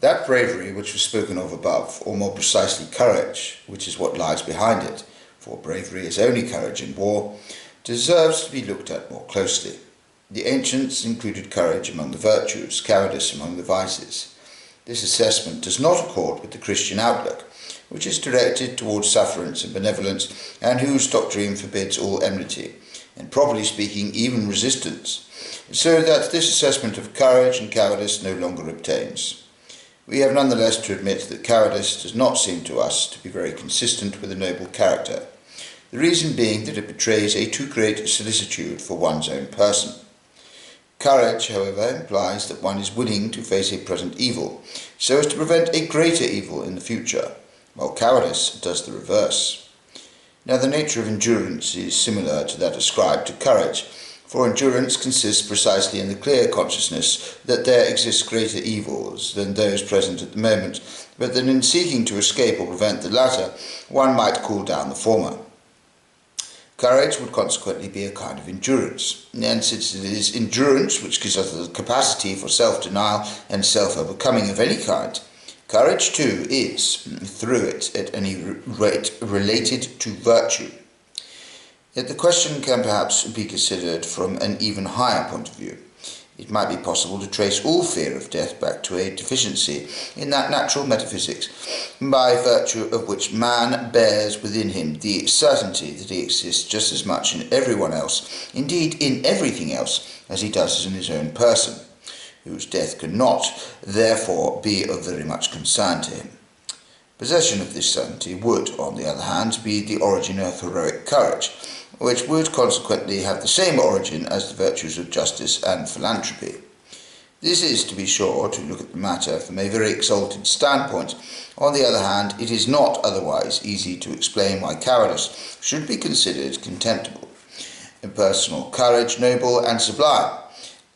That bravery which was spoken of above, or more precisely courage, which is what lies behind it, for bravery is only courage in war, deserves to be looked at more closely. The ancients included courage among the virtues, cowardice among the vices. This assessment does not accord with the Christian outlook, which is directed towards sufferance and benevolence, and whose doctrine forbids all enmity, and properly speaking even resistance, so that this assessment of courage and cowardice no longer obtains. We have nonetheless to admit that cowardice does not seem to us to be very consistent with a noble character, the reason being that it betrays a too great solicitude for one's own person. Courage, however, implies that one is willing to face a present evil, so as to prevent a greater evil in the future, while cowardice does the reverse. Now, the nature of endurance is similar to that ascribed to courage, for endurance consists precisely in the clear consciousness that there exist greater evils than those present at the moment, but that in seeking to escape or prevent the latter, one might cool down the former. Courage would consequently be a kind of endurance, and since it is endurance which gives us the capacity for self-denial and self-overcoming of any kind, courage too is, through it at any rate, related to virtue. Yet the question can perhaps be considered from an even higher point of view. It might be possible to trace all fear of death back to a deficiency in that natural metaphysics, by virtue of which man bears within him the certainty that he exists just as much in everyone else, indeed in everything else, as he does in his own person, whose death cannot, therefore, be of very much concern to him. Possession of this certainty would, on the other hand, be the origin of heroic courage, which would consequently have the same origin as the virtues of justice and philanthropy. This is, to be sure, to look at the matter from a very exalted standpoint. On the other hand, it is not otherwise easy to explain why cowardice should be considered contemptible, impersonal courage noble and sublime,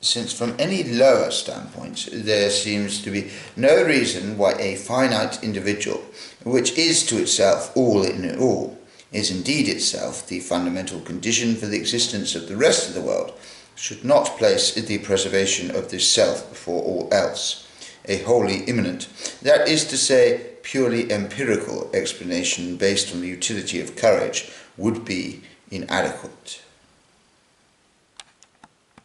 since from any lower standpoint there seems to be no reason why a finite individual, which is to itself all in all, is indeed itself the fundamental condition for the existence of the rest of the world, should not place the preservation of this self before all else. A wholly immanent, that is to say, purely empirical explanation based on the utility of courage would be inadequate.